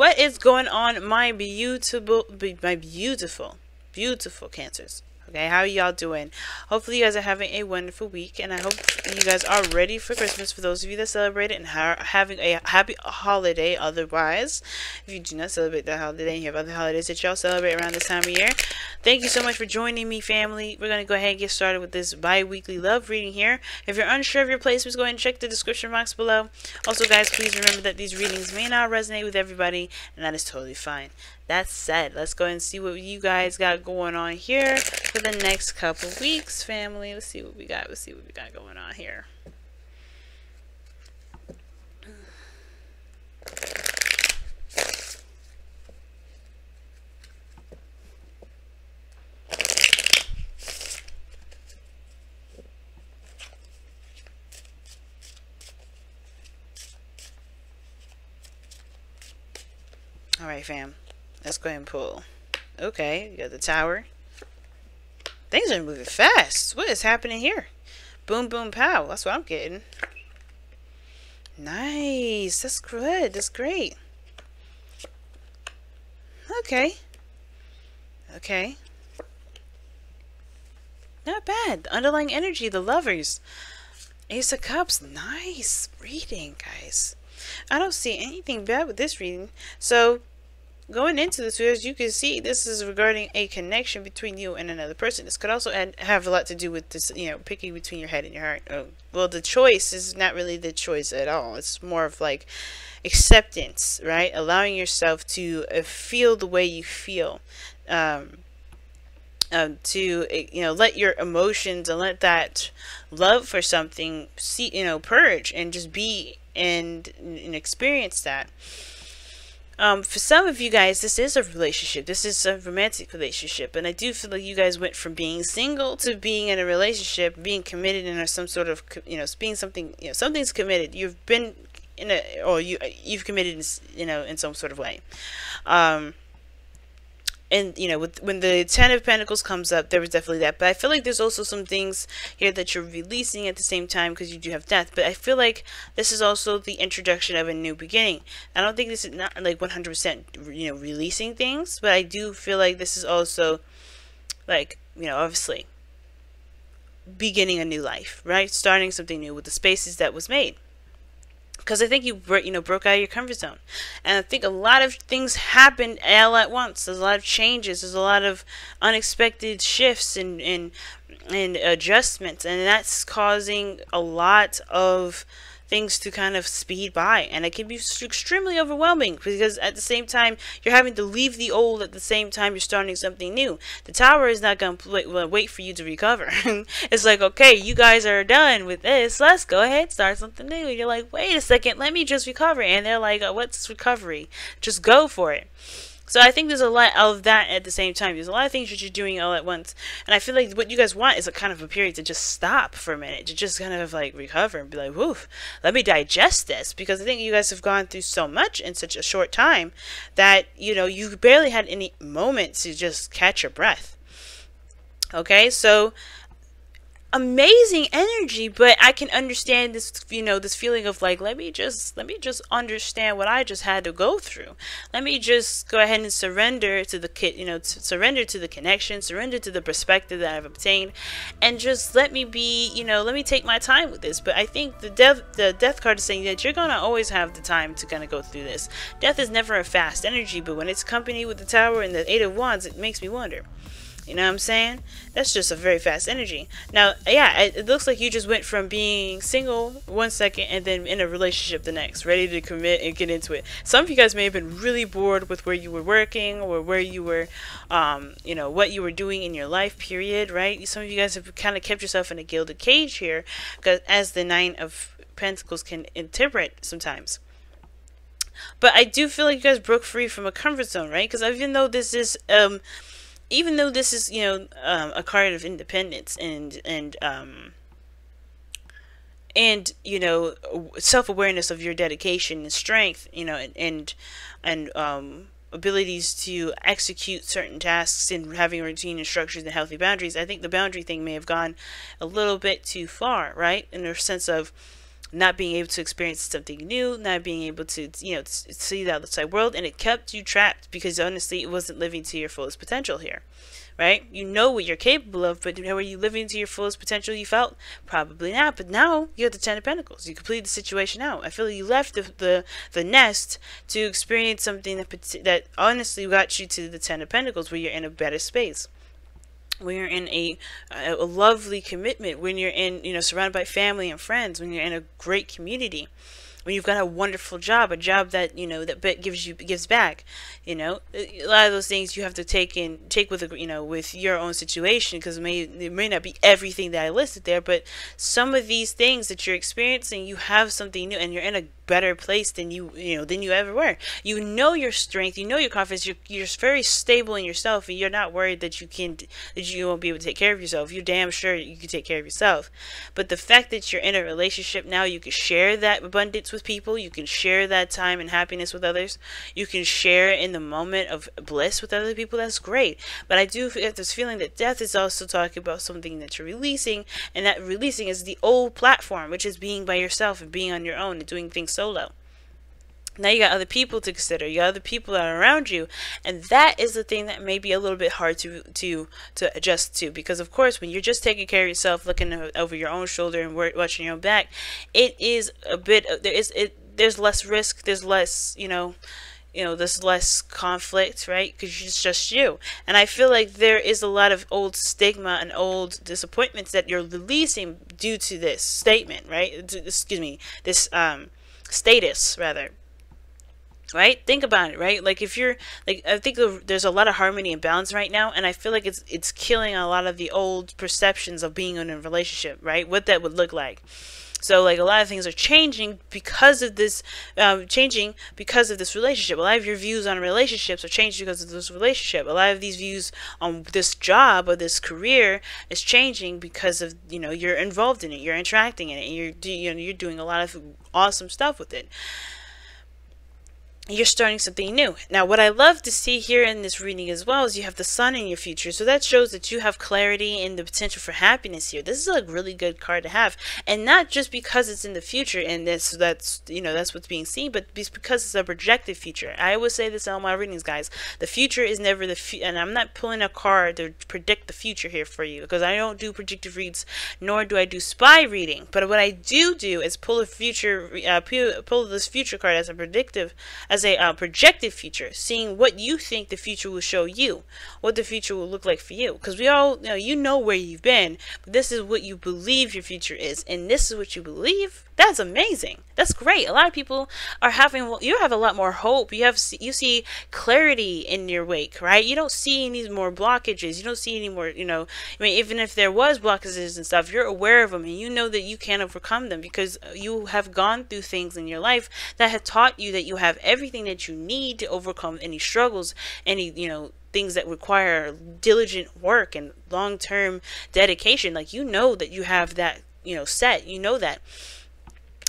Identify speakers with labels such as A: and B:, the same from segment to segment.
A: What is going on, my beautiful Cancers? Okay, how are y'all doing? Hopefully you guys are having a wonderful week, and I hope you guys are ready for Christmas, for those of you that celebrate it, and having a happy holiday. Otherwise, if you do not celebrate that holiday and you have other holidays that y'all celebrate around this time of year, thank you so much for joining me, family. We're going to go ahead and get started with this bi-weekly love reading here. If you're unsure of your placements, go ahead and check the description box below. Also, guys, please remember that these readings may not resonate with everybody, and that is totally fine. That said, let's go ahead and see what you guys got going on here for the next couple weeks, family. Let's see what we got. Let's see what we got going on here. All right, fam. Let's go ahead and pull. Okay, you got the Tower. Things are moving fast. What is happening here? Boom, boom, pow. That's what I'm getting. Nice. That's good. That's great. Okay. Okay. Not bad. The underlying energy, the Lovers. Ace of Cups. Nice reading, guys. I don't see anything bad with this reading. So, going into this, as you can see, this is regarding a connection between you and another person. This could also have a lot to do with this, you know, picking between your head and your heart. Well, the choice is not really the choice at all. It's more of like acceptance, right? Allowing yourself to feel the way you feel. To, you know, let your emotions and let that love for something, purge and just be and experience that. For some of you guys, this is a relationship. This is a romantic relationship. And I do feel like you guys went from being single to being in a relationship, being committed in some sort of, being something, something's committed. You've been in a, or you've committed, in some sort of way. And, when the Ten of Pentacles comes up, there was definitely that. But I feel like there's also some things here that you're releasing at the same time because you do have death. But I feel like this is also the introduction of a new beginning. I don't think this is not like 100%, releasing things. But I do feel like this is also, like, obviously, beginning a new life, right? Starting something new with the spaces that was made. Because I think you broke out of your comfort zone. And I think a lot of things happened all at once. There's a lot of changes. There's a lot of unexpected shifts and adjustments. And that's causing a lot of things to kind of speed by. And it can be extremely overwhelming. Because at the same time, you're having to leave the old. At the same time, you're starting something new. The Tower is not going to wait for you to recover. It's like, okay, you guys are done with this. Let's go ahead and start something new. And you're like, wait a second, let me just recover. And they're like, what's recovery? Just go for it. So I think there's a lot of that at the same time. There's a lot of things that you're doing all at once. And I feel like what you guys want is a kind of a period to just stop for a minute. To just kind of like recover and be like, woof, let me digest this. Because I think you guys have gone through so much in such a short time that, you barely had any moment to just catch your breath. Okay, so amazing energy, but I can understand this, this feeling of like, let me just understand what I just had to go through. Let me just go ahead and surrender to the surrender to the connection, surrender to the perspective that I've obtained, and just let me be, let me take my time with this. But I think the death card is saying that you're gonna always have the time to kind of go through this. Death is never a fast energy, but when it's accompanied with the Tower and the Eight of Wands, it makes me wonder. You know what I'm saying? That's just a very fast energy. Now, yeah, it looks like you just went from being single 1 second and then in a relationship the next, ready to commit and get into it. Some of you guys may have been really bored with where you were working or where you were, what you were doing in your life, period, right? Some of you guys have kind of kept yourself in a gilded cage here, because as the Nine of Pentacles can interpret sometimes. But I do feel like you guys broke free from a comfort zone, right? Because even though this is, a card of independence and self-awareness of your dedication and strength, and abilities to execute certain tasks and having a routine and structures and healthy boundaries, I think the boundary thing may have gone a little bit too far, right? In the sense of not being able to experience something new, not being able to, you know, see the outside world, and it kept you trapped because honestly it wasn't living to your fullest potential here. Right? You know what you're capable of, but were you living to your fullest potential you felt? Probably not. But now you have the Ten of Pentacles. You completed the situation out. I feel like you left the nest to experience something that honestly got you to the Ten of Pentacles, where you're in a better space. When you're in a lovely commitment, when you're in, you know, surrounded by family and friends, when you're in a great community, when you've got a wonderful job, a job that, you know, that gives back, you know, a lot of those things you have to take with, you know, with your own situation, because it may not be everything that I listed there, but some of these things that you're experiencing, you have something new, and you're in a better place than you ever were. You know your strength, you know your confidence, you're very stable in yourself, and you're not worried that you won't be able to take care of yourself. You're damn sure you can take care of yourself. But the fact that you're in a relationship now, you can share that abundance with people, you can share that time and happiness with others, you can share in the moment of bliss with other people. That's great. But I do get this feeling that death is also talking about something that you're releasing, and that releasing is the old platform, which is being by yourself and being on your own and doing things solo. Now you got other people to consider. You got other people that are around you, and that is the thing that may be a little bit hard to adjust to, because of course when you're just taking care of yourself, looking over your own shoulder and watching your own back, it is a bit there's less risk, there's less there's less conflict, right? Because it's just you. And I feel like there is a lot of old stigma and old disappointments that you're releasing due to this statement, right? Excuse me, this status rather. Right? Think about it, right? Like if you're like, I think there's a lot of harmony and balance right now, and I feel like it's killing a lot of the old perceptions of being in a relationship, right? What that would look like. So like a lot of things are changing because of this, relationship. A lot of your views on relationships are changing because of this relationship. A lot of these views on this job or this career is changing because of, you know, you're involved in it, you're interacting in it, and you're doing a lot of awesome stuff with it. You're starting something new. Now, what I love to see here in this reading as well is you have the sun in your future. So that shows that you have clarity and the potential for happiness here. This is a really good card to have. And not just because it's in the future and that's what's being seen, but because it's a projected future. I always say this in all my readings, guys. The future is never the future. And I'm not pulling a card to predict the future here for you, because I don't do predictive reads, nor do I do spy reading. But what I do is pull a future, pull this future card as a projected future, seeing what you think the future will show you, what the future will look like for you. Because we all know where you've been, but this is what you believe your future is, and this is what you believe. That's amazing. That's great. A lot of people are you have a lot more hope. You see clarity in your wake, right? You don't see any more blockages. You don't see any more, even if there was blockages and stuff, you're aware of them, and you know that you can overcome them because you have gone through things in your life that have taught you that you have everything that you need to overcome any struggles, any, things that require diligent work and long-term dedication. Like, you know that you have that, set, that.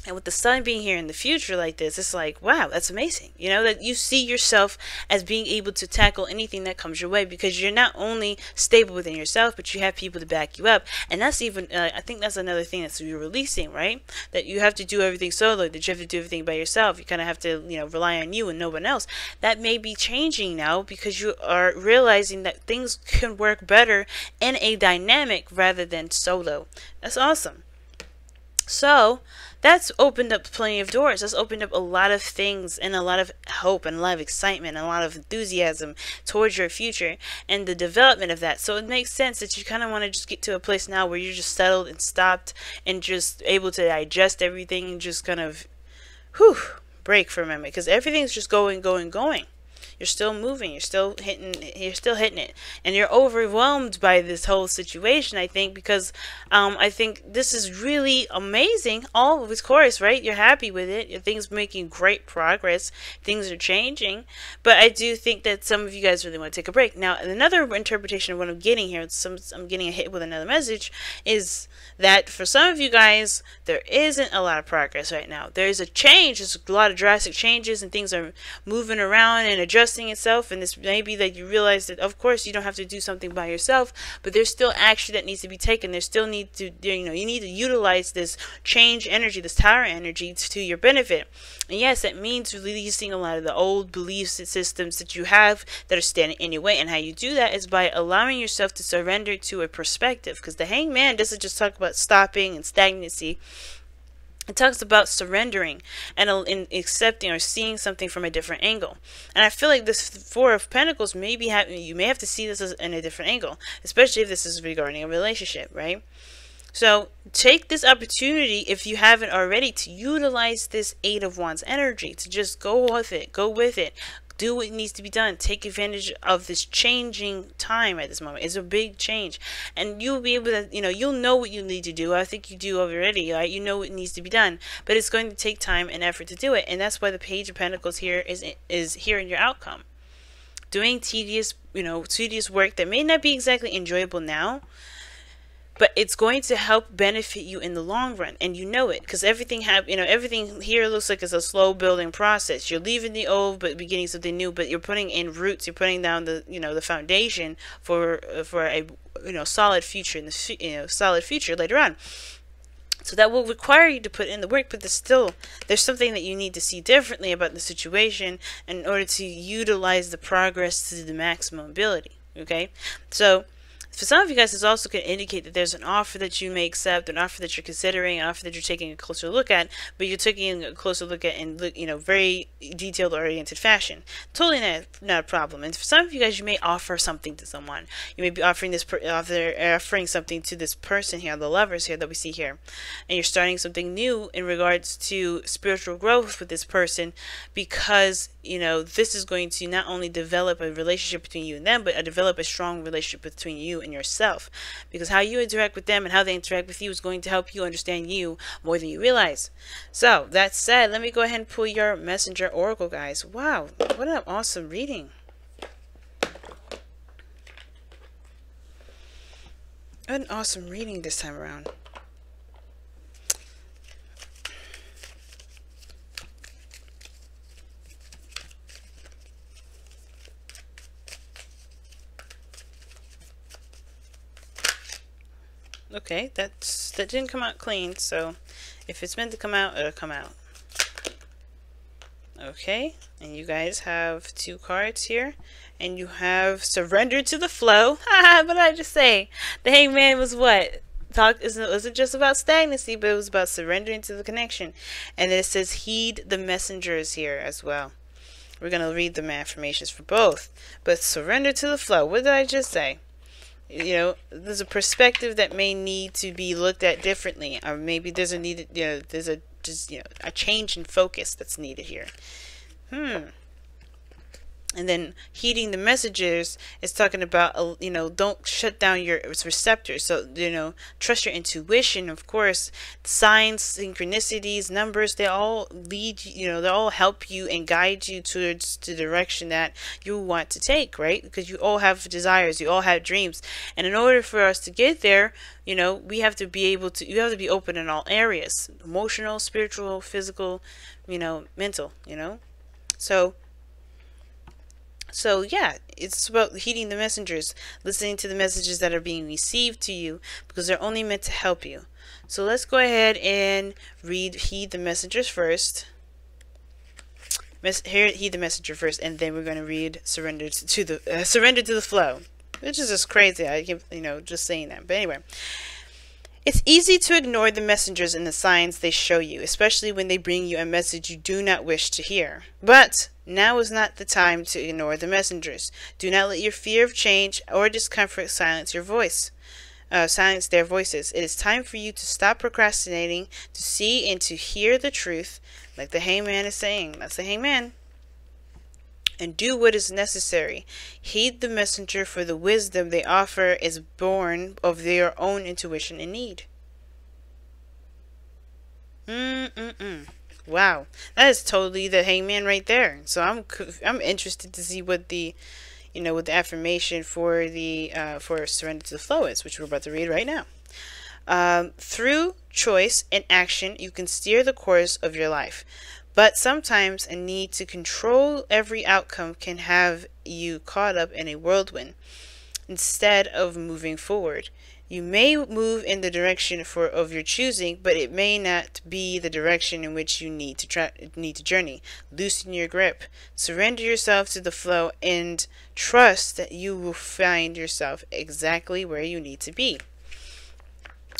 A: And with the sun being here in the future like this, it's like, wow, that's amazing. That you see yourself as being able to tackle anything that comes your way, because you're not only stable within yourself, but you have people to back you up. And that's even, I think that's another thing that you're releasing, right? That you have to do everything solo, that you have to do everything by yourself. You kind of have to, rely on you and no one else. That may be changing now because you are realizing that things can work better in a dynamic rather than solo. That's awesome. So that's opened up plenty of doors. That's opened up a lot of things and a lot of hope and a lot of excitement and a lot of enthusiasm towards your future and the development of that. So it makes sense that you kind of want to just get to a place now where you're just settled and stopped and just able to digest everything and just kind of break for a moment, because everything's just going. You're still moving, you're still hitting it, and you're overwhelmed by this whole situation, I think, because I think this is really amazing. All of course, right? You're happy with it, things making great progress, things are changing, but I do think that some of you guys really want to take a break. Now, another interpretation of what I'm getting here, I'm getting a hit with another message, is that for some of you guys, there isn't a lot of progress right now. There's a change, there's a lot of drastic changes, and things are moving around and adjusting manifesting itself, and this may be that you realize that of course you don't have to do something by yourself, but there's still action that needs to be taken. There's still need to, you know, you need to utilize this change energy, this tower energy to your benefit. And yes, that means releasing a lot of the old beliefs and systems that you have that are standing in your way. And how you do that is by allowing yourself to surrender to a perspective, because the Hangman doesn't just talk about stopping and stagnancy. It talks about surrendering and accepting or seeing something from a different angle. And I feel like this Four of Pentacles may be happening. You may have to see this in a different angle, especially if this is regarding a relationship, right? So take this opportunity, if you haven't already, to utilize this Eight of Wands energy, to just go with it, do what needs to be done. Take advantage of this changing time at this moment. It's a big change, and you'll be able to, you know, you'll know what you need to do. I think you do already, right? You know what needs to be done, but it's going to take time and effort to do it. And that's why the Page of Pentacles here is here in your outcome. Doing tedious, you know, tedious work that may not be exactly enjoyable now, but it's going to help benefit you in the long run, and you know it, because everything everything here looks like it's a slow building process. You're leaving the old but beginning something new, but you're putting in roots. You're putting down the, you know, the foundation for a, you know, solid future in the, you know, solid future later on. So that will require you to put in the work, but there's something that you need to see differently about the situation in order to utilize the progress to the maximum ability. Okay, so for some of you guys, this also can indicate that there's an offer that you may accept, an offer that you're considering, an offer that you're taking a closer look at, but you're taking a closer look at in, you know, very detailed oriented fashion. Totally not a problem. And for some of you guys, you may offer something to someone. You may be offering offering something to this person here, the lovers here that we see here, and you're starting something new in regards to spiritual growth with this person, because, you know, this is going to not only develop a relationship between you and them, but develop a strong relationship between you and yourself, because how you interact with them and how they interact with you is going to help you understand you more than you realize. So that said, let me go ahead and pull your messenger oracle, guys. Wow, what an awesome reading. What an awesome reading this time around. Okay, that didn't come out clean, so if it's meant to come out, it'll come out. Okay, and you guys have two cards here, and you have Surrender to the Flow. Haha, what did I just say? The Hangman was what? It wasn't just about stagnancy, but it was about surrendering to the connection. And then it says heed the messengers here as well. We're going to read the affirmations for both. But surrender to the flow. What did I just say? You know, there's a perspective that may need to be looked at differently, or maybe there's a need, you know, there's a a change in focus that's needed here. And then heeding the messages is talking about, you know, don't shut down your receptors. So, you know, trust your intuition. Of course, signs, synchronicities, numbers, they all lead, you know, they all help you and guide you towards the direction that you want to take, right? Because you all have desires, you all have dreams. And in order for us to get there, you know, we have to be able to, you have to be open in all areas, emotional, spiritual, physical, you know, mental, you know. So yeah, it's about heeding the messengers, listening to the messages that are being received to you, because they're only meant to help you. So let's go ahead and heed the messengers first. Heed the messenger first, and then we're going to read surrender to the flow, which is just crazy. I keep, you know, just saying that. But anyway, it's easy to ignore the messengers and the signs they show you, especially when they bring you a message you do not wish to hear. But now is not the time to ignore the messengers. Do not let your fear of change or discomfort silence their voices. It is time for you to stop procrastinating, to see and to hear the truth, like the Hangman is saying. That's the Hangman. And do what is necessary. Heed the messenger, for the wisdom they offer is born of their own intuition and need. Wow, that is totally the Hangman right there. So I'm interested to see what the, you know, what the affirmation for the for surrender to the flow is, which we're about to read right now. Through choice and action, you can steer the course of your life. But sometimes a need to control every outcome can have you caught up in a whirlwind instead of moving forward. You may move in the direction of your choosing, but it may not be the direction in which you need to journey. Loosen your grip, surrender yourself to the flow, and trust that you will find yourself exactly where you need to be.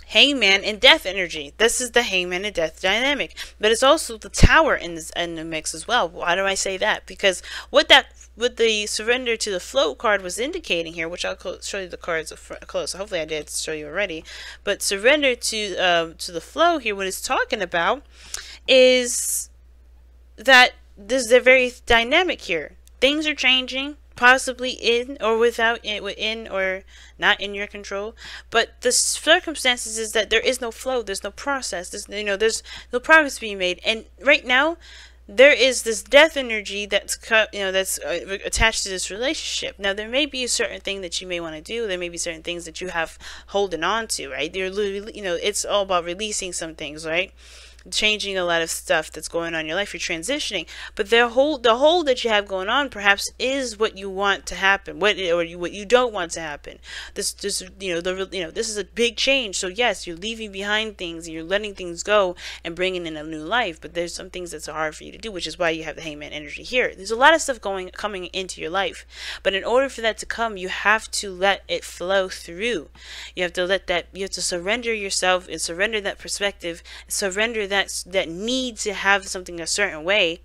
A: Hangman and death energy. This is the hangman and death dynamic, but it's also the tower in the mix as well. Why do I say that? Because what the surrender to the flow card was indicating here, which I'll show you the cards close. Hopefully I did show you already. But surrender to the flow here, what it's talking about is that this is a very dynamic here. Things are changing, possibly in or within or not in your control, but the circumstances is that there is no flow, there's no process, there's no progress being made, and right now there is this death energy that's attached to this relationship. Now there may be a certain thing that you may want to do, there may be certain things that you have holding on to, right? You're literally, it's all about releasing some things, right? Changing a lot of stuff that's going on in your life. You're transitioning, but the whole that you have going on perhaps is what you want to happen, what you don't want to happen. This is a big change. So yes, you're leaving behind things and you're letting things go and bringing in a new life. But there's some things that's hard for you to do, which is why you have the hangman energy here. There's a lot of stuff coming into your life, but in order for that to come, you have to let it flow through. You have to surrender yourself and surrender that perspective, surrender that need to have something a certain way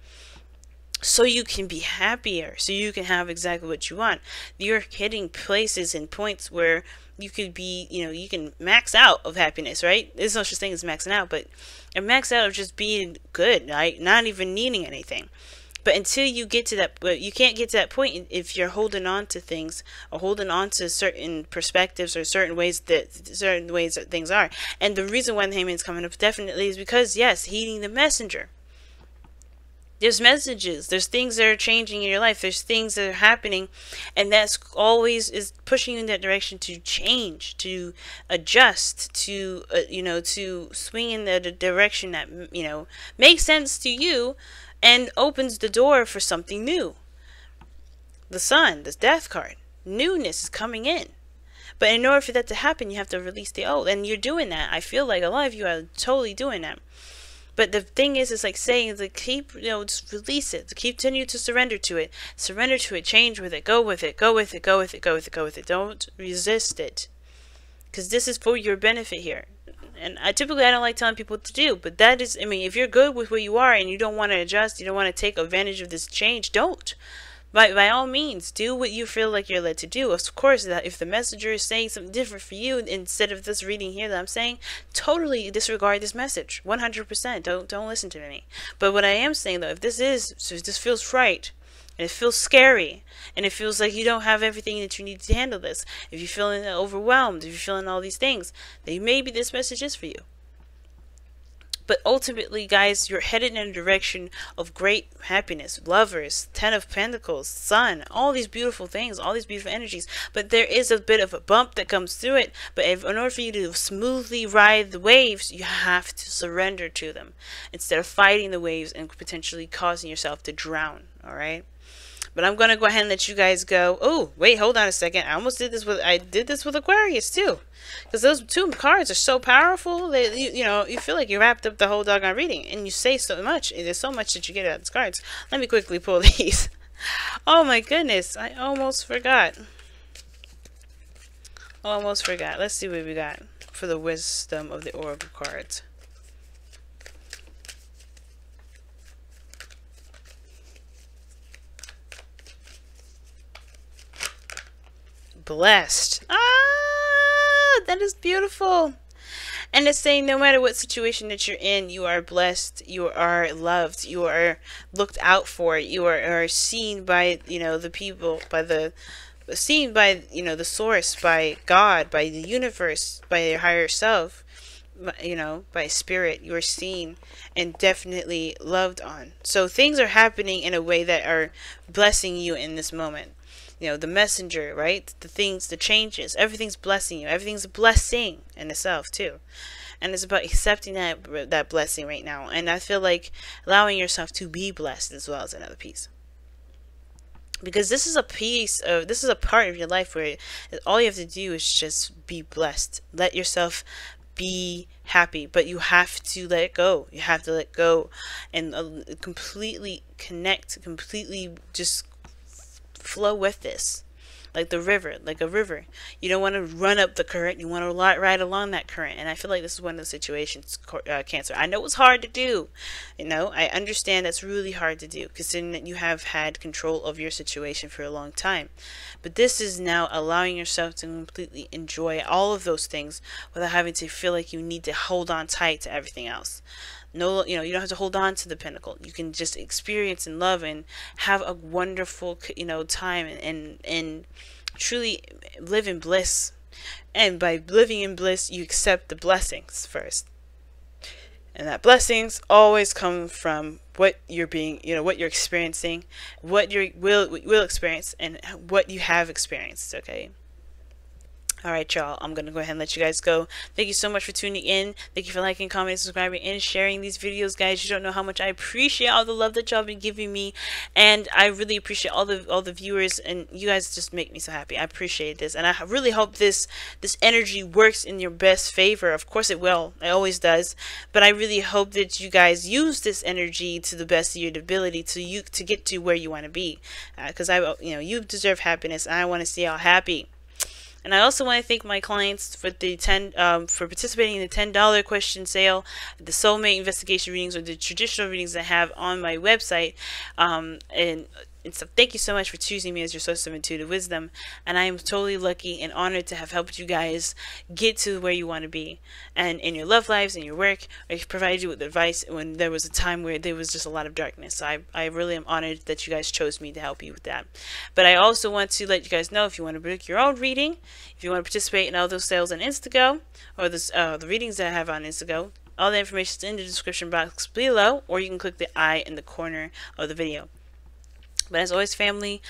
A: so you can be happier, so you can have exactly what you want. You're hitting places and points where you could be, you can max out of happiness, right? There's no such thing as maxing out, but a max out of just being good, right? Not even needing anything. But until you get to that, you can't get to that point if you're holding on to things or holding on to certain perspectives or certain ways that things are. And the reason why the hangman's coming up definitely is because, yes, heeding the messenger. There's messages, there's things that are changing in your life, there's things that are happening, and that's always is pushing you in that direction to change, to adjust, to to swing in the direction that makes sense to you and opens the door for something new. The sun, this death card, newness is coming in. But in order for that to happen, you have to release the old, and you're doing that. I feel like a lot of you are totally doing that. But the thing is like saying, keep, just release it. Continue to surrender to it. Surrender to it. Change with it. Go with it. Go with it. Go with it. Go with it. Go with it. Don't resist it. Because this is for your benefit here. And I don't like telling people what to do. But that is, if you're good with where you are and you don't want to adjust, you don't want to take advantage of this change, don't. By all means, do what you feel like you're led to do. Of course, that if the messenger is saying something different for you instead of this reading here that I'm saying, totally disregard this message. 100%. Don't listen to me. But what I am saying though, if this feels right, and it feels scary, and it feels like you don't have everything that you need to handle this, if you're feeling overwhelmed, if you're feeling all these things, then maybe this message is for you. But ultimately, guys, you're headed in a direction of great happiness. Lovers, Ten of Pentacles, Sun, all these beautiful things, all these beautiful energies. But there is a bit of a bump that comes through it. But in order for you to smoothly ride the waves, you have to surrender to them instead of fighting the waves and potentially causing yourself to drown. All right? But I'm going to go ahead and let you guys go. Oh, wait, hold on a second. I did this with Aquarius too. Because those two cards are so powerful that you feel like you wrapped up the whole doggone reading. And you say so much. There's so much that you get out of these cards. Let me quickly pull these. Oh my goodness. I almost forgot. Let's see what we got for the wisdom of the Oracle cards. Blessed. That is beautiful. And it's saying no matter what situation that you're in, you are blessed, you are loved, you are looked out for, you are seen by the people, seen by the source, by God, by the universe, by your higher self, by spirit. You are seen and definitely loved on. So things are happening in a way that are blessing you in this moment. The messenger, right? The changes, everything's blessing you. Everything's a blessing in itself too. and it's about accepting that blessing right now. And I feel like allowing yourself to be blessed as well as another piece. Because this is a part of your life where all you have to do is just be blessed. Let yourself be happy, but you have to let it go. You have to let go and completely connect, completely just flow with this. Like a river. You don't want to run up the current. You want to ride along that current. And I feel like this is one of those situations, Cancer. I know it's hard to do. You know, I understand that's really hard to do, considering that you have had control of your situation for a long time. But this is now allowing yourself to completely enjoy all of those things without having to feel like you need to hold on tight to everything else. No, you know, you don't have to hold on to the pinnacle. You can just experience and love and have a wonderful, you know, time and truly live in bliss. And by living in bliss, you accept the blessings first. And that blessings always come from what you're being, you know, what you're experiencing, what you will experience, and what you have experienced, okay? Alright, y'all, I'm going to go ahead and let you guys go. Thank you so much for tuning in. Thank you for liking, commenting, subscribing, and sharing these videos, guys. You don't know how much I appreciate all the love that y'all been giving me. And I really appreciate all the viewers, and you guys just make me so happy. I appreciate this. And I really hope this energy works in your best favor. Of course it will. It always does. But I really hope that you guys use this energy to the best of your ability to get to where you want to be. Because you deserve happiness, and I want to see y'all happy. And I also want to thank my clients for the for participating in the $10 question sale, the soulmate investigation readings, or the traditional readings I have on my website. And so thank you so much for choosing me as your source of intuitive wisdom. And I am totally lucky and honored to have helped you guys get to where you want to be. And in your love lives, in your work, I provided you with advice when there was a time where there was just a lot of darkness. So I really am honored that you guys chose me to help you with that. But I also want to let you guys know, if you want to book your own reading, if you want to participate in all those sales on Instago, or the readings that I have on Instago, all the information is in the description box below, or you can click the I in the corner of the video. But as always, family,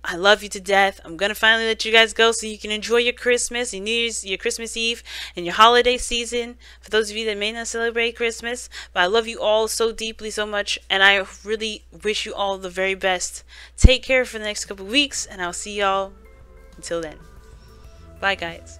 A: I love you to death. I'm going to finally let you guys go so you can enjoy your Christmas, your New Year's, your Christmas Eve, and your holiday season. For those of you that may not celebrate Christmas, but I love you all so deeply, so much, and I really wish you all the very best. Take care for the next couple weeks, and I'll see y'all until then. Bye, guys.